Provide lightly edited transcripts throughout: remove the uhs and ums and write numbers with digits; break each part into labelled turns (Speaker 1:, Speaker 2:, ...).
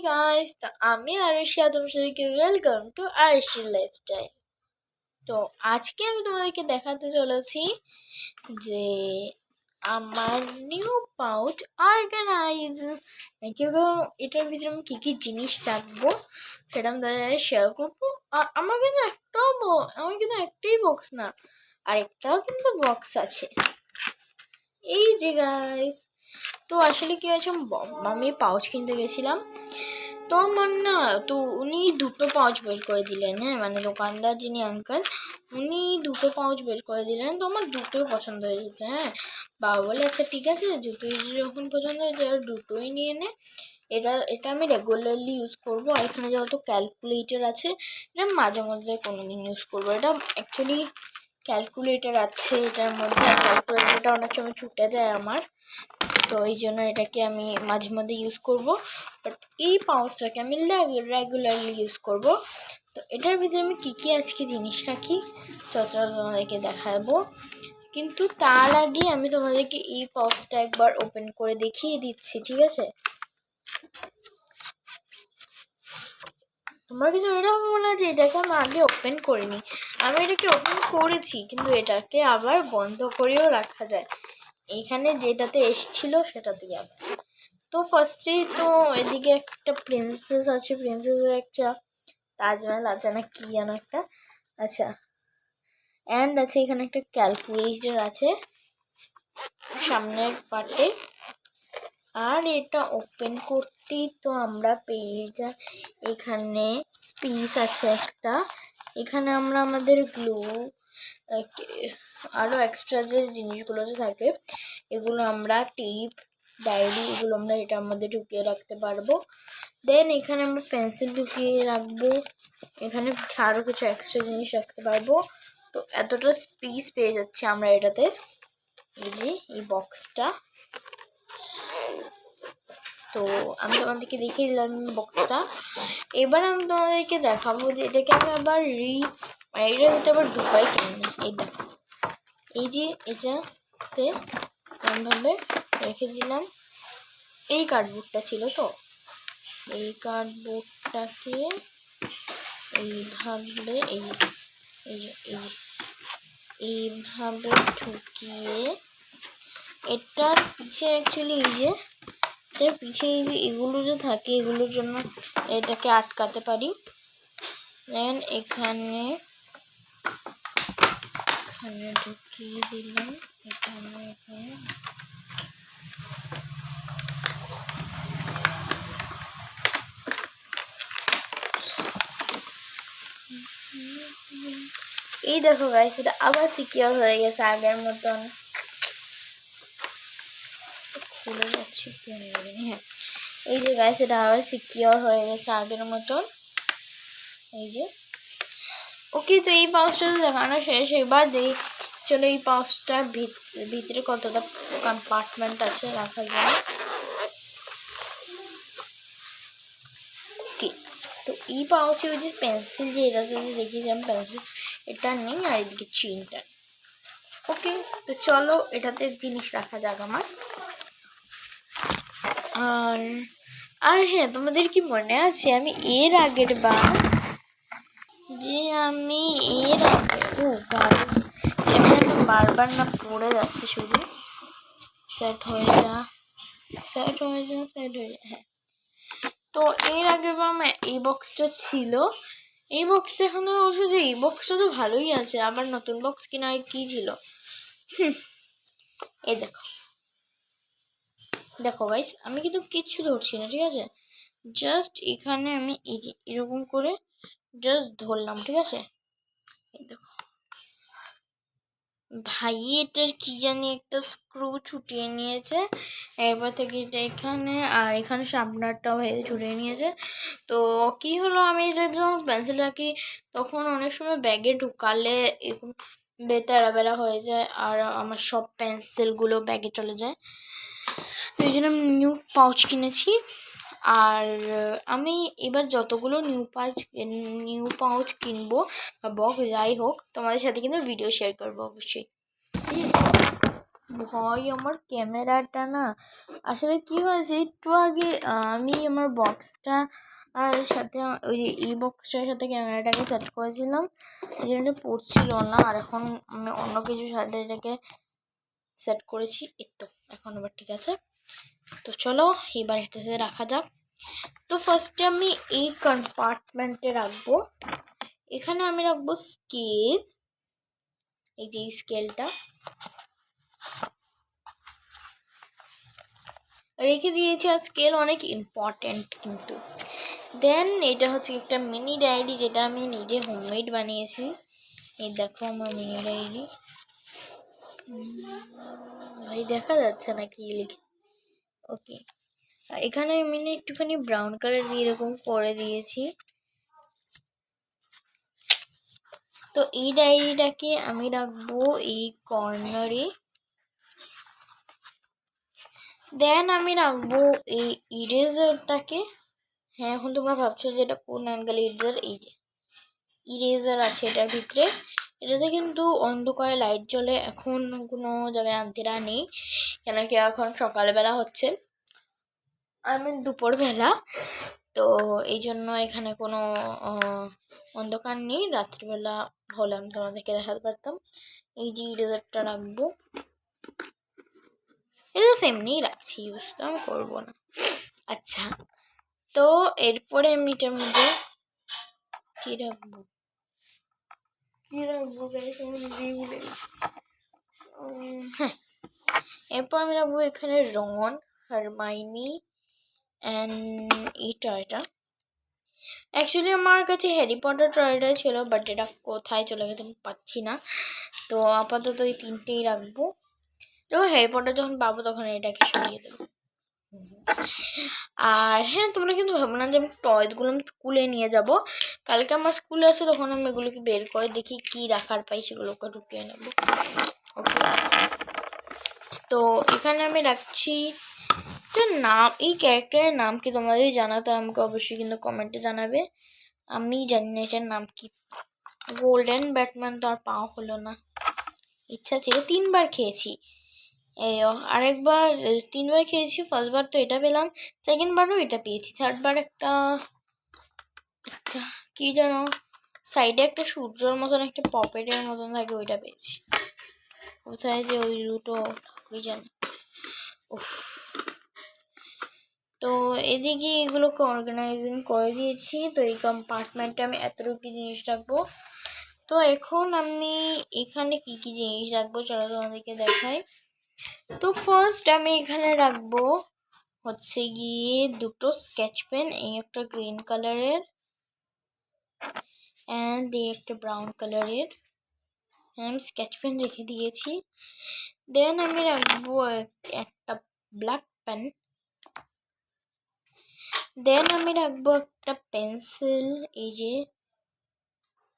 Speaker 1: Guys, তো আমি আরশিয়া তোমাদেরকে ওয়েলকাম টু আরশি লাইফস্টাইল। তো আজকে আমি তোমাদেরকে দেখাতে চলেছি যে আমার নিউ পাউচ অর্গানাইজ কেউ এটার ভিতরে আমি কী কী জিনিস রাখবো সেটা আমি তাদের শেয়ার করবো। আর আমার কিন্তু একটাই বক্স না, আরেকটাও কিন্তু বক্স আছে। এই যে গাইস, তো আসলে কি হয়েছে, আমি পাউচ কিনতে গেছিলাম, তো আমার না, তো উনি দুটো পাউচ বের করে দিলেন। হ্যাঁ, মানে দোকানদার যিনি আঙ্কেল, উনি দুটো পাউচ বের করে দিলেন। তো আমার দুটোই পছন্দ হয়েছে। হ্যাঁ, বাবা বলে আচ্ছা ঠিক আছে, দুটোই যখন পছন্দ হয়েছে দুটোই নিয়ে নে। এটা আমি রেগুলারলি ইউজ করবো। আর এখানে যেহেতু ক্যালকুলেটর আছে, এটা মাঝে মধ্যে কোনো দিন ইউজ করবো। এটা অ্যাকচুয়ালি ক্যালকুলেটর আছে এটার মধ্যে, ক্যালকুলেটরটা অনেক সময় ছুটে যায় আমার, তো এই জন্য এটাকে আমি মাঝে মধ্যে ইউজ করব। বাট এই পাউচটাকে আমি রেগুলারলি ইউজ করব। তো এটার ভিতরে আমি কী কী আজকে জিনিস রাখি চলো তোমাদেরকে দেখাবো। কিন্তু তার আগে আমি তোমাদেরকে এই পাউচটা একবার ওপেন করে দেখিয়ে দিচ্ছি, ঠিক আছে? তোমার কিন্তু এরকম মনে হয় যে এটাকে আমি আগে ওপেন করিনি। আমি এটাকে ওপেন করেছি, কিন্তু এটাকে আবার বন্ধ করেও রাখা যায়। এইখানে যেটাতে এসছিল সেটাতেই আবার। তো ফার্স্টেই তো এদিকে একটা প্রিন্সেস আছে, প্রিন্সেসের একটা তাজমহল আছে না কি যেন একটা, আচ্ছা, অ্যান্ড আছে এখানে একটা ক্যালকুলেটর আছে সামনের পার্টে। আর এটা ওপেন করতেই তো আমরা পেয়ে যাই এখানে স্পিস আছে একটা। এখানে আমরা আমাদের গ্লু আরও এক্সট্রা যে জিনিসগুলো যে থাকে এগুলো আমরা টিপ, ডায়েরি, এগুলো আমরা এটার মধ্যে ঢুকিয়ে রাখতে পারবো। দেন এখানে আমরা পেন্সিল ঢুকিয়ে রাখবো, এখানে আরও কিছু এক্সট্রা জিনিস রাখতে পারবো। তো এতটা স্পেস পেয়ে যাচ্ছে আমরা এটাতে। এই যে এই বক্সটা, তো আমি তোমাদেরকে দেখিয়ে দিলাম বক্সটা। এবার আমি তোমাদেরকে দেখাবো যে এটাকে আমি আবার এটার ভিতরে আবার ঢুকাই কেমন। এই দেখো, এই যে এটাতে এমনভাবে রেখে দিলাম। এই কার্ডবোর্ডটা ছিল, তো এই কার্ডবোর্ডটাকে এইভাবে এইভাবে ঢুকিয়ে এটার পিছে অ্যাকচুয়ালি এটার পিছে এই যে এগুলো যে থাকে এগুলোর জন্য এটাকে আটকাতে পারি। দেন এখানে ঢুকিয়ে দিলাম, এখানে এই দেখো গাইস, এটা আবার সিকিউর হয়ে গেছে আগের মতন। খুলে যাচ্ছে, হ্যাঁ, এই যে গাইস এটা আবার সিকিউর হয়ে গেছে আগের মতন। এই যে ওকে, তো এই পাউচটা তো দেখানো শেষ। এবার চলো এই পাউচটার ভিতরে কতটা কম্পার্টমেন্ট আছে রাখার জন্য। ওকে, তো এই পাউচে ওই যে পেন্সিল, যে এটাতে দেখিয়েছিলাম পেন্সিল, এটা নেই। আর এদিকে চিনটা। ওকে, তো চলো এটাতে জিনিস রাখা যাক আমার। আর হ্যাঁ, তোমাদের কি মনে আছে আমি এর আগের বার এখানে বারবার না পড়ে যাচ্ছে শুধু। সেট হয়ে যা। হ্যাঁ, তো এর আগের বার এই বক্সটা ছিল। এই বক্সটা এখন ওষুধ, এই বক্সটা তো ভালোই আছে, আবার নতুন বক্স কিনা কি ছিল। এই দেখো গাইস, আমি কিন্তু কিচ্ছু ধরছি না, ঠিক আছে? জাস্ট এখানে আমি এই যে এরকম করে জাস্ট ধরলাম, ঠিক আছে? এই দেখো ভাই, এটার কি জানি একটা স্ক্রু ছুটিয়ে নিয়েছে, এরপর থেকে এটা এখানে, আর এখানে সামনেরটাও ছুটিয়ে নিয়েছে। তো কি হলো, আমি এটা যখন পেন্সিল রাখি তখন অনেক সময় ব্যাগে ঢুকালে বেতারা হয়ে যায়, আর আমার সব পেন্সিলগুলো ব্যাগে চলে যায়। তো এই জন্য আমি নিউ পাউচ কিনেছি। আর আমি এবার যতগুলো নিউ পাউচ কিনবো বা বক্স যাই হোক, তোমাদের সাথে কিন্তু ভিডিও শেয়ার করবো অবশ্যই। ভয় আমার ক্যামেরাটা না আসলে কি হয়েছে একটু আগে আমি আমার বক্সটা আর সাথে ওই যে এই বক্সটার সাথে ক্যামেরাটাকে সেট করেছিলাম, এই জন্য এটা পড়ছিল না। আর এখন আমি অন্য কিছুর সাথে এটাকে সেট করেছি, এই তো এখন আবার ঠিক আছে। তো চলো এবার এটাতে রাখা যাক। তো ফার্স্টে আমি এই কম্পার্টমেন্টে রাখবো। এখানে আমি রাখবো স্কেল, এই যে স্কেলটা রেখে দিয়েছি। আর স্কেল অনেক ইম্পর্টেন্ট কিন্তু। দেন এটা হচ্ছে একটা মিনি ডায়েরি, যেটা আমি নিজে হোমমেড বানিয়েছি। এই দেখো আমার মিনি ডায়েরি, ভাই দেখা যাচ্ছে না কি লিখে। ওকে, আর এখানে আমি একটুখানি ব্রাউন কালার দিয়ে এরকম করে দিয়েছি। তো এই ডায়েরিটাকে আমি রাখবো এই কর্নারে। দেন আমি রাখবো এই ইরেজারটাকে। হ্যাঁ, এখন তোমরা ভাবছো যে এটা কোন অ্যাঙ্গেল ইরেজার, এই যে ইরেজার আছে এটার ভিতরে। এটাতে কিন্তু অন্ধকারে লাইট জ্বলে, এখন কোনো জায়গায় আন্তিরা নেই, কেন কি এখন সকালবেলা হচ্ছে, দুপুরবেলা। তো এই জন্য এখানে কোনো অন্ধকার নেই। রাত্রিবেলা হলে আমি তোমাদেরকে দেখাতে পারতাম। এই যে ইরেজারটা রাখবো, এটা সেমনিই রাখছি, ইউজ তো আমি করবো না। আচ্ছা, তো এরপরে আমি এটার মধ্যে কি রাখবো হ্যাঁ, এরপর আমি রাখবো এখানে রন, হারমাইনি অ্যান্ড এই টয়টা। অ্যাকচুয়ালি আমার কাছে হ্যারি পটার টয়টাই ছিল, বাট এটা কোথায় চলে গেছে আমি পাচ্ছি না। তো আপাতত এই তিনটেই রাখবো। যখন হ্যারি পটার যখন পাবো তখন এটাকে সরিয়ে দেবো। আর হ্যাঁ, তোমরা কিন্তু ভাবো না যে আমি টয়সগুলো আমি স্কুলে নিয়ে যাব। কালকে আমার স্কুলে আছে, তখন আমি এগুলোকে বের করে দেখি কি রাখার পাই, সেগুলোকে ঢুকিয়ে নেব। ওকে, তো এখানে আমি রাখছি নাম। এই ক্যারেক্টারের নাম কি তোমরা যদি জানো তো আমাকে অবশ্যই কিন্তু কমেন্টে জানাবে। আমি জানি না এটার নাম কি। গোল্ডেন ব্যাটম্যান তো আর পাওয়া হলো না, ইচ্ছা ছিল, 3বার খেয়েছি। আরেকবার 3বার খেয়েছি। ফার্স্টবার তো এটা পেলাম, সেকেন্ডবারও এটা পেয়েছি, থার্ডবার একটা কি যেন সাইডে একটা সূর্যর মতন একটা পপেটের মতন থাকে, ওইটা পেয়েছি। কোথায় যে ওই দুটো ওই জানে। উফ, তো এদিকে এগুলোকে অর্গানাইজিং করে দিয়েছি। তো এই কম্পার্টমেন্টে আমি এতটুকু জিনিস রাখবো। তো এখন আমি এখানে কি কি জিনিস রাখবো চলো তোমাদেরকে দেখাই। তো ফার্স্ট আমি এখানে রাখবো হচ্ছে গিয়ে দুটো স্কেচ পেন, এই একটা গ্রিন কালারের অ্যান্ড এই একটা ব্রাউন কালারের। আমি স্কেচ পেন রেখে দিয়েছি। দেন আমি রাখবো একটা ব্ল্যাক পেন। দেন আমি রাখবো একটা পেন্সিল, এই যে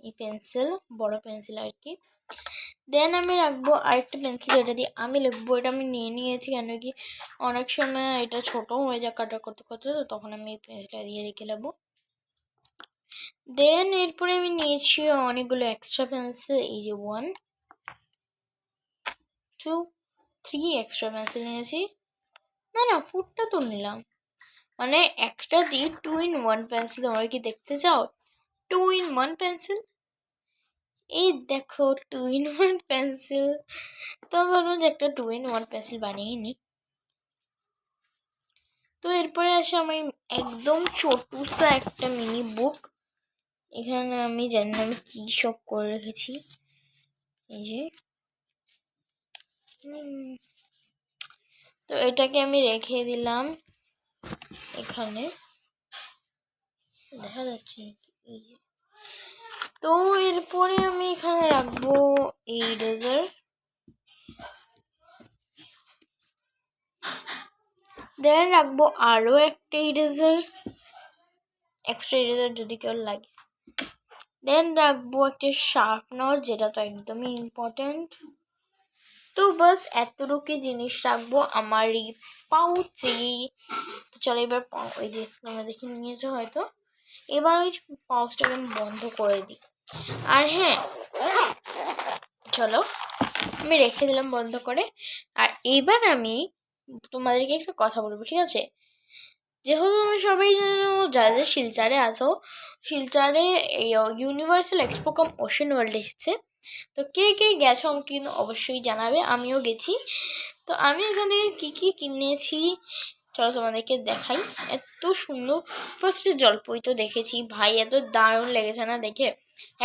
Speaker 1: এই পেন্সিল, বড় পেন্সিল আর কি। দেন আমি রাখবো আরেকটা পেন্সিল, এটা দিয়ে আমি লিখবো। এটা আমি নিয়ে নিয়েছি, কেন কি অনেক সময় এটা ছোট হয়ে যায় কাটা করতে করতে, তো তখন আমি এই পেন্সিলটা দিয়ে রেখে নেবো। দেন এরপরে আমি নিয়েছি অনেকগুলো এক্সট্রা পেন্সিল, এই যে 1 2 3 এক্সট্রা পেন্সিল নিয়েছি। না 4টা তো নিলাম, মানে একটা দিয়ে 2 in 1 পেন্সিল। তোমরা কি দেখতে চাও 2 in 1 পেন্সিল? এই দেখো 2 in 1 পেন্সিল। তো ভাবলাম যে একটা 2 in 1 পেন্সিল বানিয়ে নিই। তো এরপরে আসে আমি একদম ছোটুসা একটা মিনি বুক। এখানে আমি জানি না আমি কী সব করে রেখেছি, এই যে। তো এটাকে আমি রেখে দিলাম এখানে, দেখা যাচ্ছে এই যে। তো এরপরে আমি এখানে রাখবো এই ইরেজার। দেন রাখবো আরও একটা ইরেজার, এক্সট্রা ইরেজার যদি কেউ লাগে। দেন রাখবো একটা শার্পনার, যেটা তো একদমই ইম্পর্ট্যান্ট। তো বাস এতটুকু জিনিস রাখবো আমার এই পাউচে। তো চলো এবার ওই যে তোমরা দেখে নিয়েছো হয়তো, এবার ওই পাউচটাকে আমি বন্ধ করে দিই। আর হ্যাঁ চলো আমি রেখে দিলাম বন্ধ করে। আর এবার আমি তোমাদেরকে একটা কথা বলবো, ঠিক আছে? যেহেতু তুমি সবাই জানো যারা শিলচরে আসো, শিলচরে এই ইউনিভার্সাল এক্সপো কাম ওশেন ওয়ার্ল্ড এসেছে। তো কে কে গেছো আমাকে কিন্তু অবশ্যই জানাবে, আমিও গেছি। তো আমি এখান থেকে কী কী কিনেছি চলো তোমাদেরকে দেখাই। এত সুন্দর, ফার্স্টে জলপই তো দেখেছি, ভাই এত দারুণ লেগেছে না দেখে।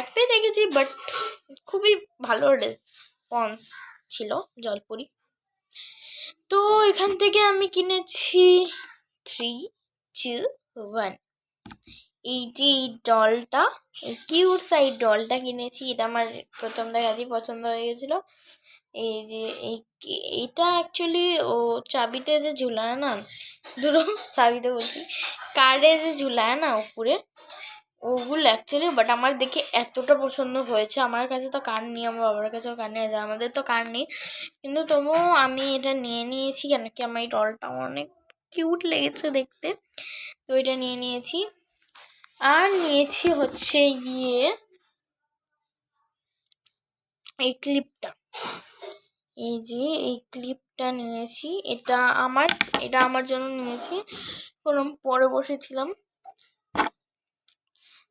Speaker 1: একটাই দেখেছি বাট খুবই ভালো রেসপন্স ছিল জলপুরি। তো এখান থেকে আমি কিনেছি 3, 2, 1 এই যে এই ডলটা, কিউট সাইড ডলটা কিনেছি। এটা আমার প্রথম দেখাতেই পছন্দ হয়ে গেছিলো। এই যে এইটা অ্যাকচুয়ালি ও চাবিতে যে ঝুলায় না, ধরো চাবিতে বলছি, কার্ডে যে ঝুলায় না উপরে, ওগুলো অ্যাকচুয়ালি বাট আমার দেখে এতটা পছন্দ হয়েছে। আমার কাছে তো কার্ড নেই, আমার বাবার কাছেও কার্ড নেই, আমাদের তো কার্ড নেই, কিন্তু তবুও আমি এটা নিয়ে নিয়েছি কেন কি আমার এই ডলটা অনেক কিউট লেগেছে দেখতে। তো এটা নিয়ে নিয়েছি। আর নিয়েছি হচ্ছে গিয়ে এই ক্লিপটা, এই যে এই ক্লিপটা নিয়েছি। এটা আমার জন্য নিয়েছি, কারণ পরে বসেছিলাম।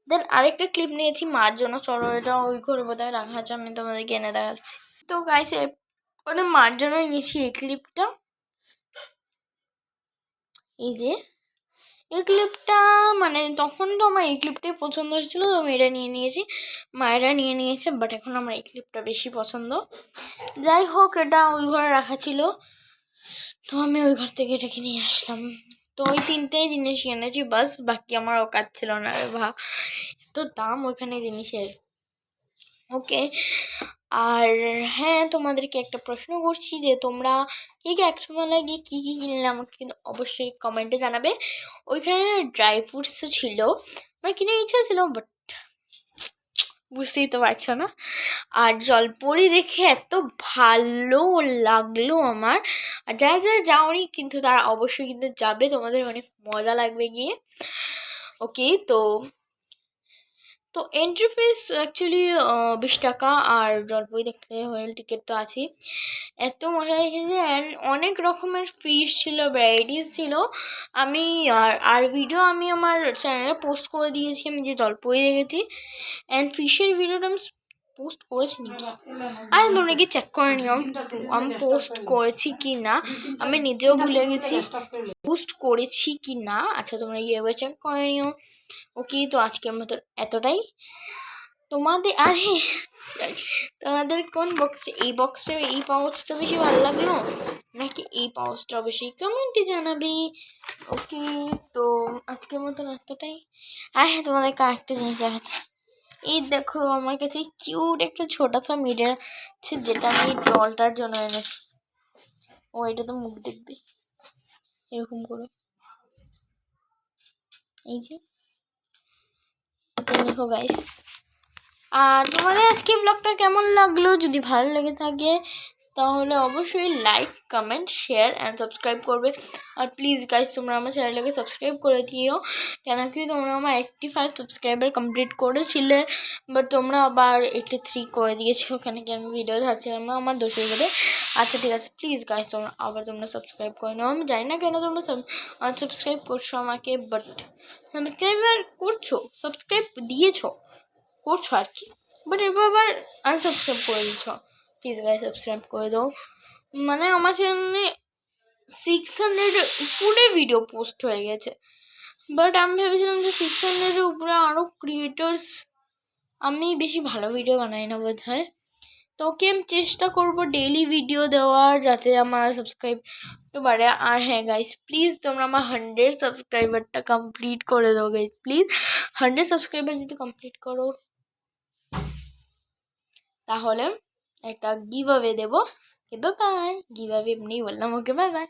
Speaker 1: দেন আরেকটা ক্লিপ নিয়েছি মার জন্য, চলো এটা ওই ঘরে বোধহয় রাখা আছে, আমি তোমাদেরকে এনে দেখাচ্ছি। তো গাইস ওটা মার জন্য নিয়েছি এই ক্লিপটা। এই যে এই ক্লিপটা মানে তখন তো আমার এই ক্লিপটাই পছন্দ হয়েছিল, তো আমি এটা নিয়ে নিয়েছি, মায়েরা নিয়ে নিয়েছে, বাট এখন আমার এই ক্লিপটা বেশি পছন্দ। যাই হোক, এটা ওই ঘরে রাখা ছিল, তো আমি ওই ঘর থেকে এটা কিনে আসলাম। তো ওই তিনটেই জিনিস কিনেছি বাস, বাকি আমার কাজ ছিল না রে ভা, তো দাম ওইখানে জিনিসের। ওকে, আর হ্যাঁ তোমাদেরকে একটা প্রশ্ন করছি যে তোমরা কে কে এক্সপো মেলায় গিয়ে কী কী কিনলে আমাকে কিন্তু অবশ্যই কমেন্টে জানাবে। ওইখানে ড্রাই ফ্রুটসও ছিল, আমার কিনে ইচ্ছা ছিল বাট বুঝতেই তো পারছো না। আর জলপরি দেখে এত ভালো লাগলো আমার। আর যারা যারা যাওনি কিন্তু তারা অবশ্যই কিন্তু যাবে, তোমাদের অনেক মজা লাগবে গিয়ে। ওকে, তো এন্ট্রি ফিস অ্যাকচুয়ালি 20 টাকা, আর জলপরি দেখতে হোটেল টিকিট তো আছেই। এত মজা লেগেছে, অ্যান্ড অনেক রকমের ফিশ ছিল, ভ্যারাইটিস ছিল। আমি আর ভিডিও আমি আমার চ্যানেলে পোস্ট করে দিয়েছি, আমি যে জলপরি দেখেছি অ্যান্ড ফিশের ভিডিওটা আমি পোস্ট করেছি নাকি, আর তোমরা কি চেক করে নিও আমি পোস্ট করেছি কি না, আমি নিজেও ভুলে গেছি পোস্ট করেছি কি না। আচ্ছা তোমরা গিয়ে একবার চেক করে নিও। ওকে, তো আজকের মতো এতটাই। তোমাদের আর হ্যাঁ, তোমাদের কোন বক্সটা, এই বক্সটা এই পাউচটা বেশি ভালো লাগলো নাকি এই পাউচটা, অবশ্যই কমেন্টে জানাবে। ওকে, তো আজকের মতন এতটাই। আর হ্যাঁ, তোমাদেরকে আরেকটা জিনিস দেখাচ্ছি। এই দেখো আমার কাছে কিউট একটা ছোটা মিরর আছে, যেটা আমি ডলটার জন্য এনেছি। ও এটা তো মুখ দেখবে এরকম করে, এই যে দেখো গাইস। আর তোমাদের আজকে ব্লগটা কেমন লাগলো, যদি ভালো লেগে থাকে তাহলে অবশ্যই like, comment, share and subscribe করবে। আর প্লিজ গাইস তোমরা আমার চ্যানেলটাকে সাবস্ক্রাইব করে দিও, কেন কি তোমরা আমার 85 সাবস্ক্রাইবার কমপ্লিট করেছিলে, বাট তোমরা আবার 83 করে দিয়েছো, ওখানে কি আমি ভিডিও ছাড়ছিলাম না, আমার দোষের বলে। আচ্ছা ঠিক আছে, প্লিজ গাইস তোমরা সাবস্ক্রাইব করে নাও। আমি জানি না কেন তোমরা সাবস্ক্রাইব করছো আমাকে, বাট সাবস্ক্রাইবার সাবস্ক্রাইব করছো আর কি, বাট এবার আবার আনসাবস্ক্রাইব করে দিচ্ছ। প্লিজ গাইস সাবস্ক্রাইব করে দাও। মানে আমার চ্যানেলে 600 উপরে ভিডিও পোস্ট হয়ে গেছে, বাট আমি ভেবেছিলাম যে 600 উপরে আরও ক্রিয়েটার্স, আমি বেশি ভালো ভিডিও বানাই না বোধ হয়। তো ওকে, আমি চেষ্টা করবো ডেইলি ভিডিও দেওয়ার, যাতে আমার সাবস্ক্রাইব একটু বাড়ে। আর হ্যাঁ গাইস, প্লিজ তোমরা আমার 100 সাবস্ক্রাইবারটা কমপ্লিট করে দাও গাইস, প্লিজ 100 সাবস্ক্রাইবার যদি কমপ্লিট করো তাহলে একটা গিভ অ্যাওয়ে দেবো। বাই বাই, গিভ অ্যাওয়ে এমনি বললাম, ওকে বাই বাই।